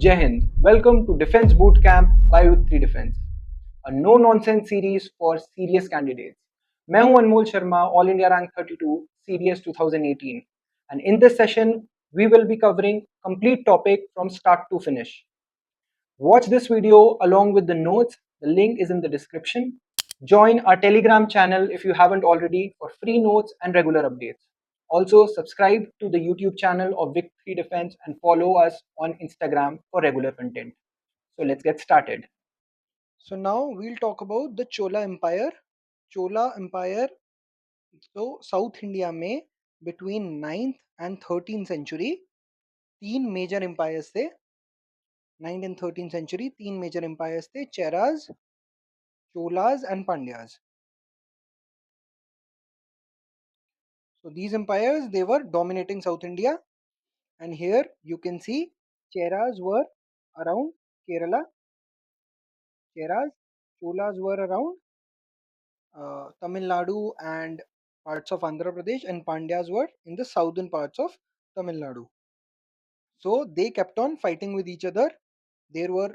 Jai Hind. Welcome to Defense Boot Camp by Victory Defense, a no-nonsense series for serious candidates. मैं हूं अनमोल Sharma, All India Rank 32, CDS 2018, and in this session we will be covering complete topic from start to finish. Watch this video along with the notes. The link is in the description. Join our Telegram channel if you haven't already for free notes and regular updates. Also, subscribe to the YouTube channel of Victory Defense and follow us on Instagram for regular content. So let's get started. So now we'll talk about the Chola Empire. Chola Empire, तो south India में between 9th and 13th century तीन major empires थे. 9th and 13th century तीन major empires थे, Cheras, Cholas and Pandyas. So these empires, they were dominating South India, and here you can see Cheras were around Kerala, Cheras, Cholas were around Tamil Nadu and parts of Andhra Pradesh, and Pandyas were in the southern parts of Tamil Nadu. So they kept on fighting with each other. There were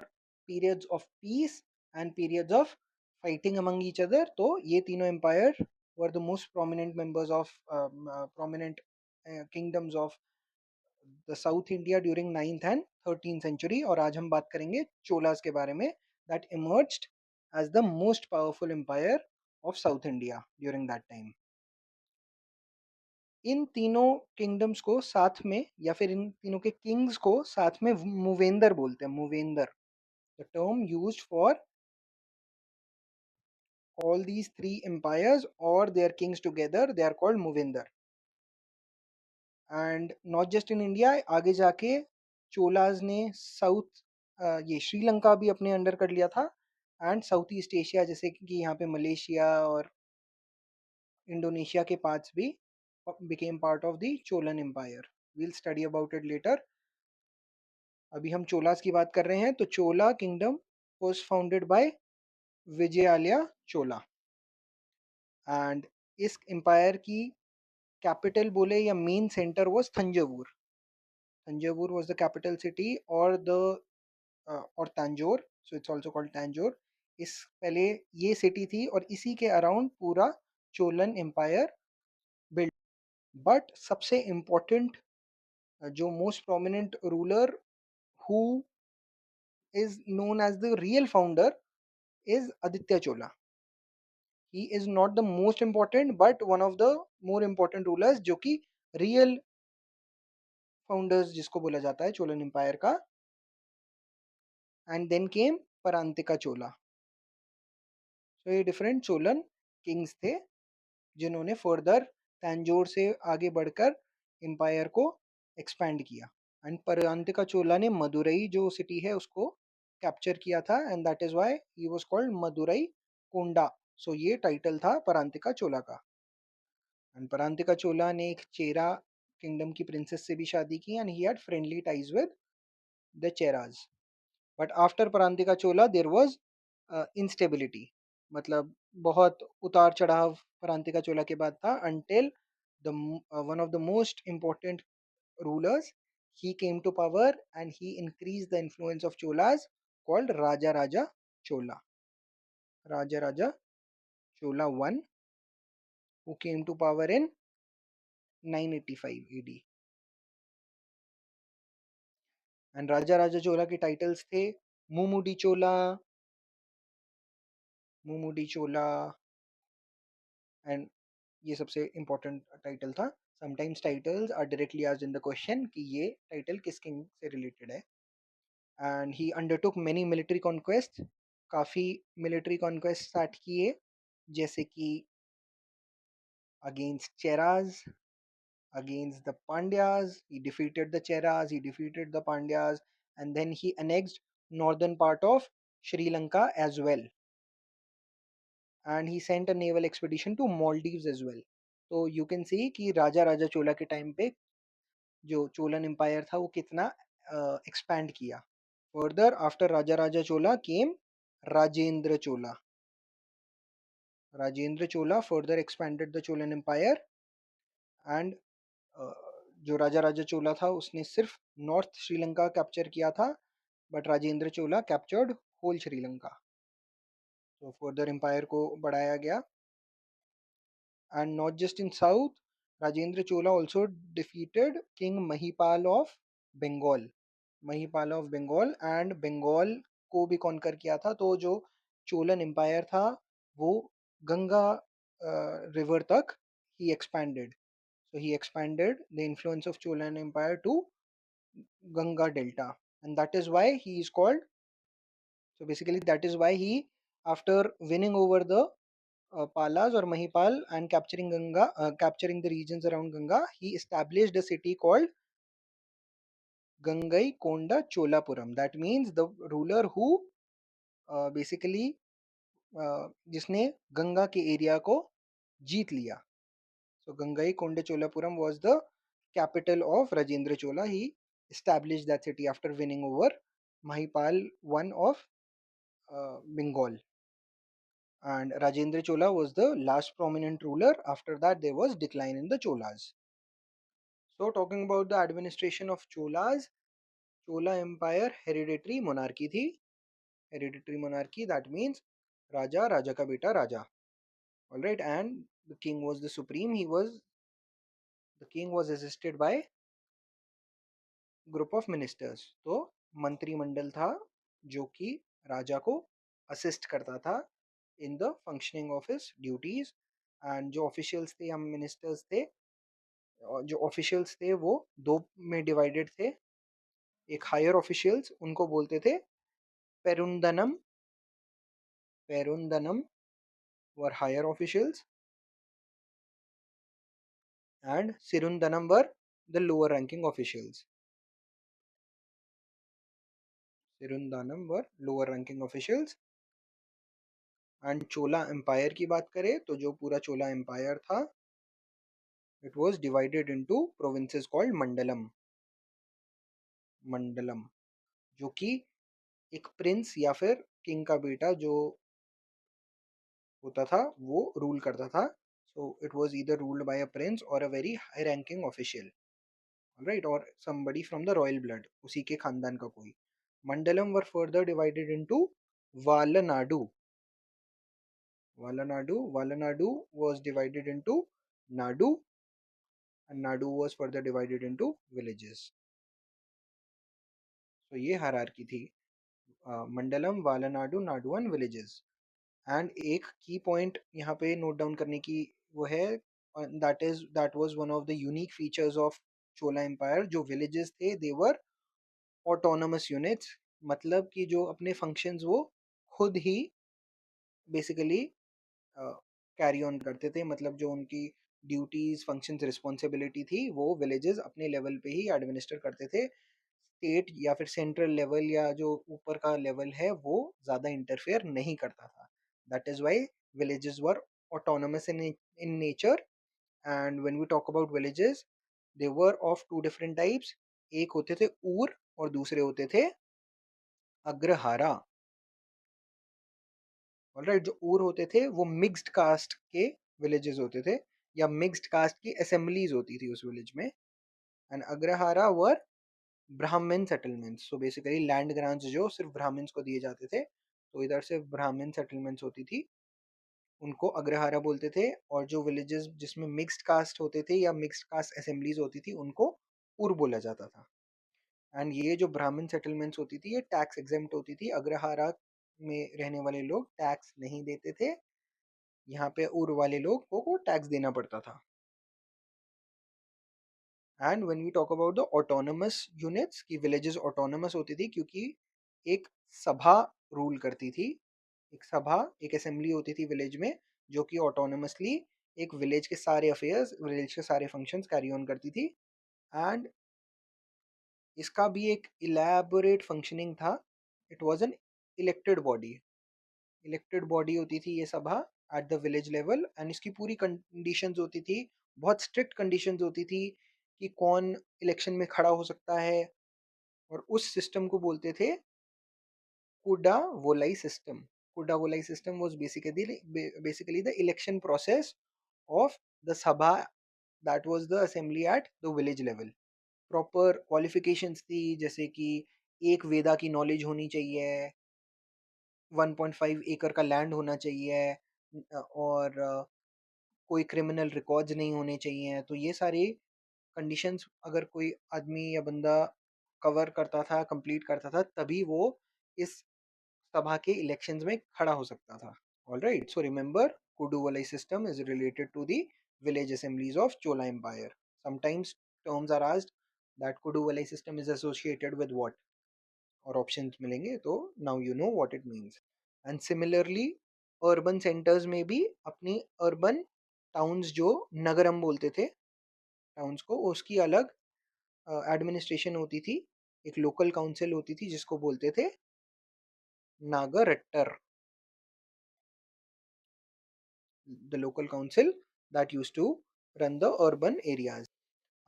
periods of peace and periods of fighting among each other. So ये तीनों empire were the most prominent members of prominent kingdoms of the South India during 9th and 13th century. और आज हम बात करेंगे चोलास के बारे में, that emerged as the most powerful empire of South India during that time. इन तीनों kingdoms को साथ में, या फिर इन तीनों के किंग्स को साथ में मूवेंदर बोलते हैं. Moovendar, the term used for all these three empires or their kings together, they are called Moovendar. And not just in India, आगे जाके चोलाज ने साउथ ये श्रीलंका भी अपने अंडर कर लिया था, एंड साउथ ईस्ट एशिया जैसे कि यहाँ पे मलेशिया और इंडोनेशिया के पार्ट्स भी became part of the Cholan Empire. We'll study about it later. अभी हम चोलास की बात कर रहे हैं. तो Chola kingdom was founded by Vijayalaya Chola, and इस एम्पायर की कैपिटल बोले या main centre was Thanjavur. Thanjavur was the capital city, or Tanjore, so it's also called Tanjore. इस पहले ये सिटी थी और इसी के अराउंड पूरा चोलन एम्पायर बिल्ड. बट सबसे इम्पोर्टेंट जो most prominent ruler who is known as the real founder is Aditya Chola. He is not the most important but one of the more important rulers, जो कि real founders जिसको बोला जाता है Cholan empire का. And then came परांतिका चोला. तो ये different Cholan Kings थे जिन्होंने फर्दर तंजौर से आगे बढ़कर एम्पायर को एक्सपैंड किया. एंड परांतिका चोला ने मदुरई जो सिटी है उसको कैप्चर किया था, and that is why he was called Madurai Konda. सो ये टाइटल था परांतिका चोला का. एंड परांतिका चोला ने एक चेरा किंगडम की प्रिंसेस से भी शादी की, and he had friendly ties with the Cheras. But after Parantaka Chola there was instability, मतलब बहुत उतार चढ़ाव परांतिका चोला के बाद था, until the one of the most important rulers, he came to power and he increased the influence of Cholas, called Raja Raja Chola. Raja Raja Chola I, who came to power in 985 AD. And राजा राजा चोला के titles थे मुमुडी चोला, मुमुडी चोला, and ये सबसे important title था. Sometimes titles are directly asked in the question कि ये title किस king से related है. And he undertook many military conquest, काफ़ी मिलिट्री कॉन्क्वेस्ट स्टार्ट किए, जैसे कि against Cheras, against the Pandyas. He defeated the Cheras, he defeated the Pandyas, and then he annexed northern part of Sri Lanka as well. And he sent a naval expedition to Maldives as well. So you can see कि राजा राजा चोला के time पे जो Cholan empire था वो कितना expand किया. Further after Raja Raja Chola came Rajendra Chola. Rajendra Chola further expanded the Cholan empire, and जो राजा राजा चोला था उसने सिर्फ नॉर्थ श्रीलंका कैप्चर किया था, but Rajendra Chola captured whole Sri Lanka. So further empire को बढ़ाया गया, and not just in south, Rajendra Chola also defeated King Mahipal of Bengal. Mahipal of Bengal and Bengal को भी कॉन्कर किया था। तो जो चोलन एम्पायर था वो गंगा रिवर तक ही expanded, so he expanded the influence of Cholan empire to Ganga delta, and that is why he is called, so basically that is why he, after winning over the Palas or Mahipal and capturing Ganga, capturing the regions around Ganga, he established a city called Gangai Konda Cholapuram. That means the ruler who basically जिसने गंगा के area को जीत लिया. So Gangai Konda Cholapuram was the capital of Rajendra Chola. He established that city after winning over Mahipal I of Bengal. And Rajendra Chola was the last prominent ruler. After that, there was decline in the Cholas. So talking about the administration of Cholas, Chola Empire hereditary monarchy थी. Hereditary monarchy, that means Raja, Raja का बेटा राजा. All right, and the king was the supreme. The king was assisted by group of ministers. तो मंत्रिमंडल था जो कि राजा को assist करता था in the functioning of his duties. And जो ऑफिशियल्स थे या मिनिस्टर्स थे, जो ऑफिशियल्स थे वो दो में डिवाइडेड थे. एक हायर ऑफिशियल्स, उनको बोलते थे Perundanam. Perundanam were higher officials and Sirundanam were the lower ranking officials. Sirundanam were lower ranking officials. And Chola empire की बात करें तो जो पूरा चोला एम्पायर था, it was divided into provinces called Mandalam. Mandalam जो कि एक प्रिंस या फिर किंग का बेटा जो होता था वो रूल करता था. So it was either ruled by a prince और a very high ranking official, right, और somebody from the royal blood, उसी के खानदान का कोई. Mandalam were further divided into Valanadu. Valanadu was divided into Nadu, and Nadu was further divided into villages. So ये hierarchy थी. मंडलम, वालानाडु, Nadu and villages. And एक की पॉइंट यहाँ पे नोट डाउन करने की वो है, that was one of the unique features of Chola empire. जो विलेजेस थे दे वर ऑटोनमस यूनिट्स, मतलब कि जो अपने फंक्शंस वो खुद ही बेसिकली कैरी ऑन करते थे. मतलब जो उनकी ड्यूटीज, फंक्शंस, रिस्पॉन्सिबिलिटी थी वो विलेजेस अपने लेवल पे ही एडमिनिस्टर करते थे. स्टेट या फिर सेंट्रल लेवल या जो ऊपर का लेवल है वो ज़्यादा इंटरफेयर नहीं करता था. That is why villages were autonomous in nature. And when we talk about villages, they were of two different types. एक होते थे ऊर और दूसरे होते थे अग्रहारा. ऑलराइट, जो ऊर होते थे वो मिक्स्ड कास्ट के विलेजेस होते थे या मिक्स्ड कास्ट की असेंबलीज होती थी उस विलेज में. एंड अग्रहारा वर ब्राह्मण settlements. So basically land grants जो सिर्फ ब्राह्मण्स को दिए जाते थे, तो इधर से ब्राह्मण सेटलमेंट्स होती थी, उनको अग्रहारा बोलते थे. और जो विलेजेस जिसमें मिक्स्ड कास्ट होते थे या मिक्स्ड कास्ट असेंबलीज होती थी उनको उर बोला जाता था. एंड ये जो ब्राह्मण सेटलमेंट्स होती थी ये टैक्स एग्जेम्प्ट होती थी. अग्रहारा में रहने वाले लोग टैक्स नहीं देते थे, यहाँ पे उर वाले लोगों को टैक्स देना पड़ता था. And when we talk about the autonomous units, की विलेजेस ऑटोनमस होती थी क्योंकि एक सभा रूल करती थी. एक सभा, एक असेंबली होती थी विलेज में जो कि ऑटोनमसली एक विलेज के सारे अफेयर्स, विलेज के सारे फंक्शंस कैरी ऑन करती थी. एंड इसका भी एक इलेबोरेट फंक्शनिंग था. It was an elected body. Elected body होती थी ये सभा eight the village level. And इसकी पूरी कंडीशंस होती थी, बहुत स्ट्रिक्ट कंडीशंस होती थी कि कौन इलेक्शन में खड़ा हो सकता है. और उस सिस्टम को बोलते थे kudavolai system. Kudavolai system was basically the election process of the sabha, that was the assembly at the village level. Proper qualifications थी, जैसे कि एक वेदा की नॉलेज होनी चाहिए, 1.5 एकड़ का लैंड होना चाहिए, और कोई क्रिमिनल रिकॉर्ड्स नहीं होने चाहिए। तो ये सारी कंडीशंस अगर कोई आदमी या बंदा कवर करता था, कंप्लीट करता था, तभी वो इस सभा के इलेक्शंस में खड़ा हो सकता था। Alright, so remember, Kuduvalai system is related to the village assemblies of Chola Empire. Sometimes terms are asked that Kuduvalai system is associated with what, और ऑप्शंस मिलेंगे, तो now you know what it means. And similarly urban centres में भी अपनी urban towns, जो नगरम बोलते थे towns को, उसकी अलग एडमिनिस्ट्रेशन होती थी, एक लोकल काउंसिल होती थी जिसको बोलते थे नागरट्टर, the local council that used to run the urban areas.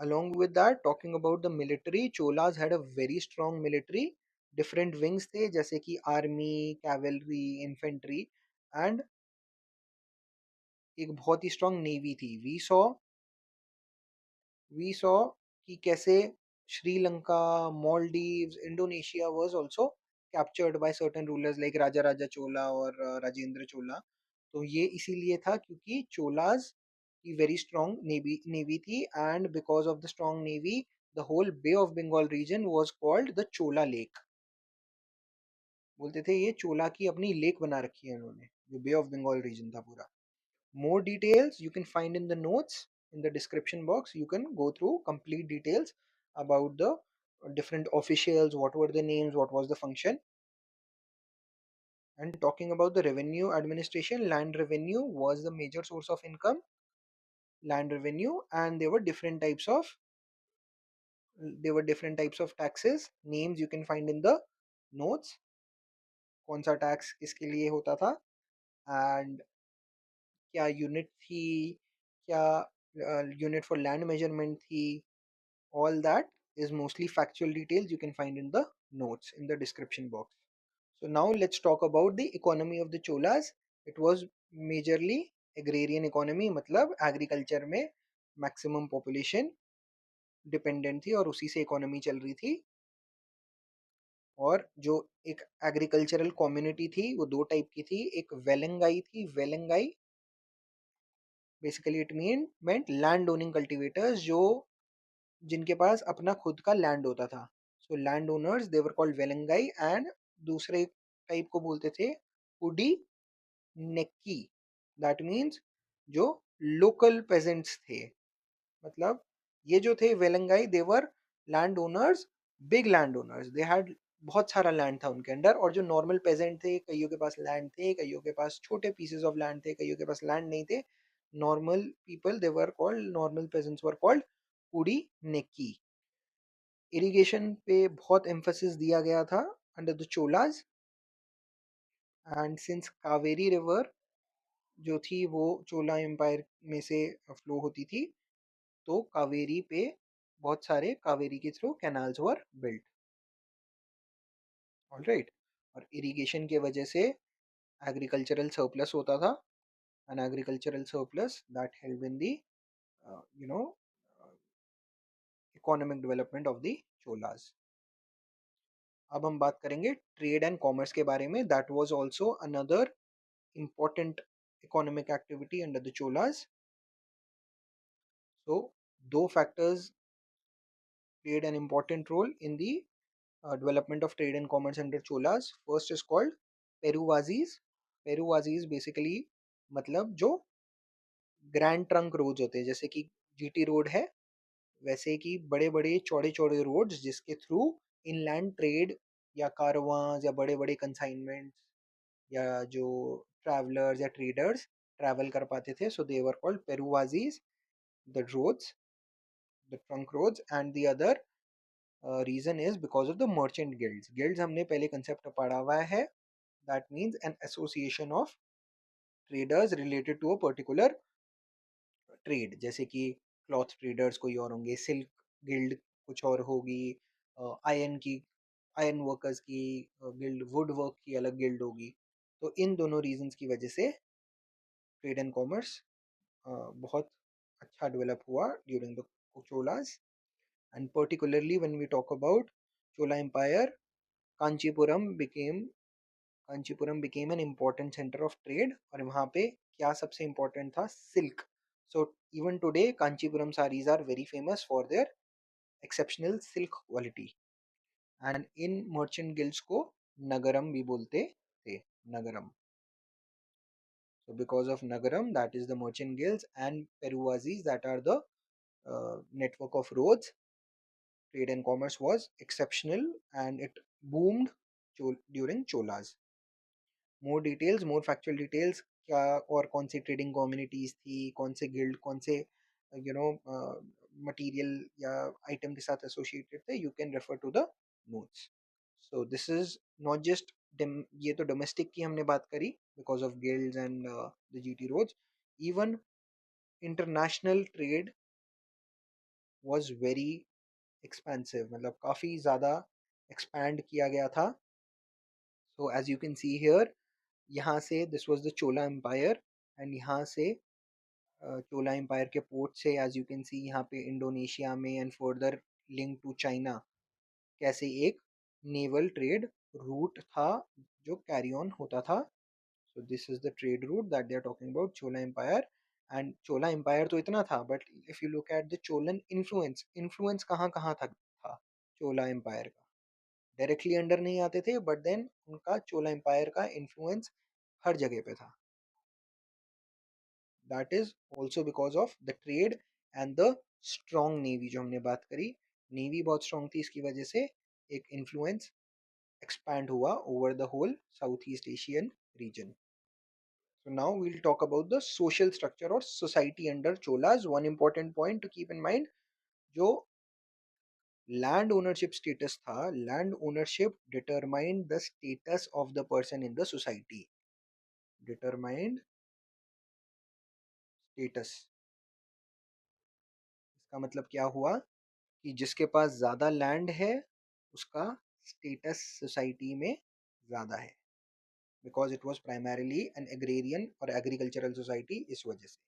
Along with that, talking about the military, Cholas had a very strong military. Different wings थे, जैसे कि army, cavalry, infantry, and एक बहुत ही strong navy थी। We saw कि कैसे Sri Lanka, Maldives, Indonesia was also captured by certain rulers like राजा राजा चोला और राजेंद्र चोला। तो ये इसीलिए था क्योंकि चोलाज की वेरी स्ट्रॉन्ग नेवी थी, and because of the strong navy the whole bay of Bengal region was called the Chola lake. बोलते थे ये चोला की अपनी लेक बना रखी है इन्होंने, जो बे ऑफ बंगाल रीजन था पूरा। More details you can find in the notes in the description box. You can go through complete details about the different officials, what were the names, what was the function. And talking about the revenue administration, land revenue was the major source of income, land revenue, and there were different types of taxes. Names you can find in the notes, कौन सा tax किसके लिए होता था, and क्या unit थी, क्या unit for land measurement थी। All that is mostly factual details you can find in the notes in the description box. So now let's talk about the economy of the Cholas. It was majorly agrarian economy, मतलब agriculture में maximum population dependent थी और उसी से economy चल रही थी। और जो एक agricultural community थी वो दो टाइप की थी, एक वेलंगाई थी। वेलंगाई basically it meant land owning cultivators, जो जिनके पास अपना खुद का लैंड होता था। So land owners they were called Velangai, and दूसरे टाइप को बोलते थे कुडी नेक्की, दैट मीन्स जो लोकल पेजेंट्स थे। मतलब ये जो थे Velangai, they were land owners, big land owners, they had बहुत सारा लैंड था उनके अंडर। और जो नॉर्मल पेजेंट थे, कईयों के पास लैंड थे, कईयों के पास छोटे पीसेस ऑफ लैंड थे, कईयों के पास लैंड नहीं थे। Normal people, they were called, normal pageants were called कुडी नेक्की। इरिगेशन पे बहुत एम्फेसिस दिया गया था under the Cholas, and since Kaveri river जो थी वो चोला एम्पायर में से फ्लो होती थी, तो कावेरी पे बहुत सारे कावेरी के through canals were built. Alright, और इरिगेशन के वजह से एग्रीकल्चरल सरप्लस होता था, an agricultural surplus that help in the you know economic development of the Cholas. अब हम बात करेंगे ट्रेड एंड कॉमर्स के बारे में। That was also another important economic activity under the Cholas. So, दो factors played an important role in the development of trade and commerce under Cholas. First is called Peruvazis. Peruvazis basically मतलब जो grand trunk roads होते हैं, जैसे कि GT road है, वैसे कि बड़े बड़े चौड़े चौड़े रोड्स जिसके थ्रू इनलैंड ट्रेड या कारवां या बड़े बड़े कंसाइनमेंट्स या जो ट्रैवलर्स या ट्रेडर्स ट्रैवल कर पाते थे। So they were called peruvazhis, the roads, the trunk roads. And the other reason is because of the merchant guilds. Guilds हमने पहले कंसेप्ट पढ़ा हुआ है, that means an association of traders related to a particular trade, जैसे कि cloth traders कोई और होंगे, सिल्क गिल्ड कुछ और होगी, आयरन की, आयरन वर्कर्स की गिल्ड, वुड वर्क की अलग गिल्ड होगी। तो इन दोनों रीजंस की वजह से ट्रेड एंड कॉमर्स बहुत अच्छा डेवलप हुआ during the Cholas. And particularly when we talk about Chola empire, Kanchipuram became an important center of trade, और वहाँ पे क्या सबसे important था? Silk. So even today Kanchipuram sarees are very famous for their exceptional silk quality. And in merchant guilds को नगरम भी बोलते थे, नगरम. So because of Nagaram, that is the merchant guilds, and Peruwazis, that are the network of roads, trade and commerce was exceptional and it boomed during Cholas. More details, more factual details, क्या और कौन सी trading communities थी, कौन से guild, कौन से material या item के साथ एसोसिएटेड थे, you can refer to the notes. So this is not just, ये तो डोमेस्टिक की हमने बात करी because of guilds and the GT roads. Even international trade was very expensive, मतलब काफ़ी ज़्यादा एक्सपैंड किया गया था. So as you can see here, यहाँ से this was the Chola empire, and यहाँ से चोला एम्पायर के पोर्ट से एज यू कैन सी यहाँ पे इंडोनेशिया में and further link to China कैसे एक नेवल ट्रेड रूट था जो कैरी ऑन होता था. So this is the trade route that they are talking about, Chola empire. And Chola empire तो इतना था, but if you look at the Cholan influence, influence कहाँ कहाँ तक था चोला एम्पायर का? डायरेक्टली अंडर नहीं आते थे, बट देन उनका चोला एम्पायर का इन्फ्लुएंस हर जगह पे था. That is also because of the trade and the strong navy, जो हमने बात करी, नेवी बहुत स्ट्रॉन्ग थी, इसकी वजह से एक इन्फ्लुएंस expand हुआ over the whole Southeast Asian region. So now we'll talk about the social structure or society under Cholas. One important point to keep in mind, जो land ownership status था, land ownership determined the status of the person in the society. Determined status. इसका मतलब क्या हुआ कि जिसके पास ज्यादा land है उसका स्टेटस सोसाइटी में ज्यादा है, because it was primarily an agrarian और एग्रीकल्चरल सोसाइटी, इस वजह से.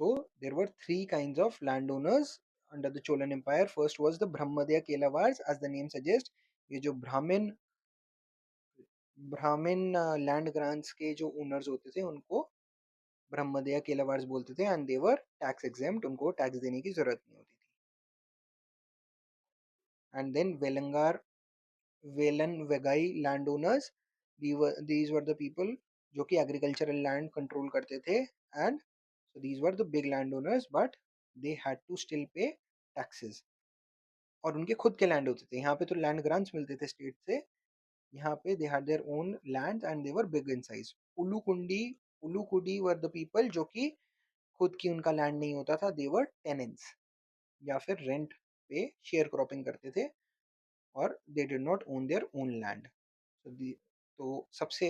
So there were three kind of land owners under the Cholan empire. First was the Brahmadeya Kilavars, as the name suggest. ये जो ब्राह्मण ब्राह्मण लैंड ग्रांट्स के जो ओनर्स होते थे उनको ब्रह्मदया केलावार्स बोलते थे, and they were tax exempt, उनको टैक्स देने की जरूरत नहीं होती थी. And then Velangar Vellan Vagai land owners, these were the people जो कि एग्रीकल्चरल लैंड कंट्रोल करते थे, and so these were the big landowners but they had to still pay taxes. और उनके खुद के लैंड होते थे, यहाँ पे तो लैंड ग्रांट्स मिलते थे स्टेट से, यहाँ पे they had their own lands and they were big in size. उलूकुडी were the people जो कि खुद की उनका लैंड नहीं होता था, they were tenants या फिर रेंट पे शेयर क्रॉपिंग करते थे, और they did not own their own land. तो सबसे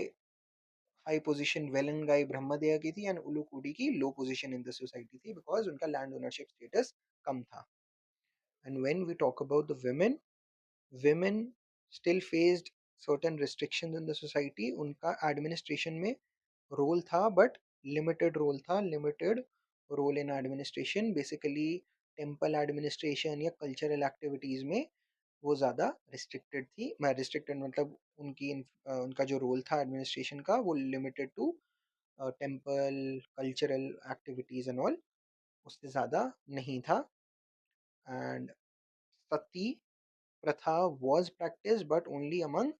हाई पोजीशन वेलंगाई ब्रह्मदेया की थी, एंड उलूकुडी की low position in the society थी बिकॉज उनका लैंड ओनरशिप स्टेटस कम था. And when we talk about the women still faced certain restrictions in the society. उनका एडमिनिस्ट्रेशन में रोल था, बट लिमिटेड रोल था, limited role in administration. Basically temple administration या cultural activities में वो ज़्यादा रिस्ट्रिक्टेड थी. मैं रिस्ट्रिक्टेड मतलब उनका जो रोल था एडमिनिस्ट्रेशन का वो limited to temple cultural activities and all, उससे ज़्यादा नहीं था. एंड सती प्रथा was practiced but only among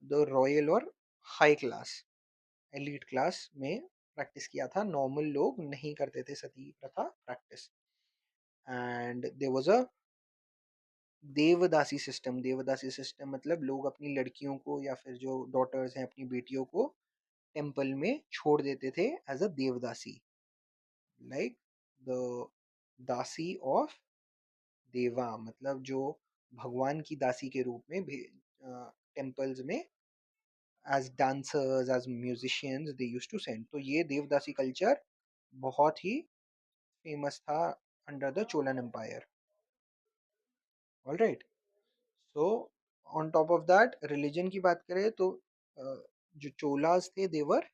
the royal और हाई क्लास, एलिट क्लास में प्रैक्टिस किया था, नॉर्मल लोग नहीं करते थे सती प्रथा practice. And there was a devadasi system मतलब लोग अपनी लड़कियों को या फिर जो डॉटर्स हैं अपनी बेटियों को टेम्पल में छोड़ देते थे as a devadasi, like the dasi of deva, मतलब जो भगवान की दासी के रूप में टेम्पल्स में as dancers as musicians they used to send. तो ये देवदासी कल्चर बहुत ही फेमस था under the Cholan empire. Alright. So on top of that religion की बात करें तो जो चोलास थे देवर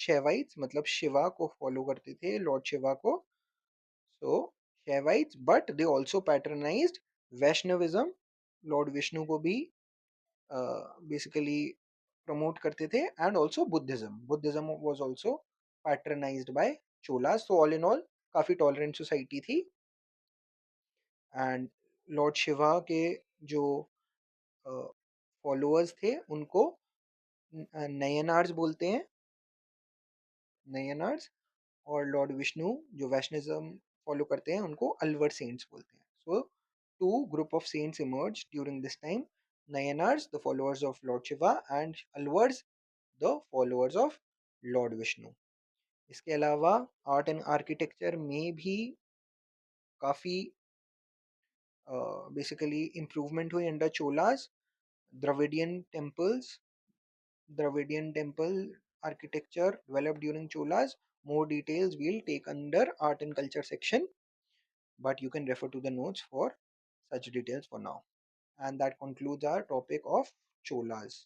शेवाइट्स, मतलब शिवा को फॉलो करते थे, लॉर्ड शिवा को. So Shaivites, but they also patronized Vaishnavism, lord Vishnu को भी बेसिकली प्रमोट करते थे, and also Buddhism was also patronized by Cholas. तो ऑल इन ऑल काफी टॉलरेंट सोसाइटी थी। एंड लॉर्ड शिवा के जो फॉलोअर्स थे उनको नयनार्स बोलते हैं, नयनार्स। और लॉर्ड विष्णु जो वैष्णविज्म फॉलो करते हैं उनको अलवर सेंट्स बोलते हैं। So two group of saints emerge during this time, Nayanars the followers of lord Shiva and Alvars the followers of lord Vishnu. इसके अलावा आर्ट एंड आर्किटेक्चर में भी काफ़ी बेसिकली इम्प्रूवमेंट हुई under Cholas. Dravidian temples, Dravidian temple architecture developed during Cholas. More details we'll take under art and culture section, but you can refer to the notes for such details for now. And that concludes our topic of Cholas.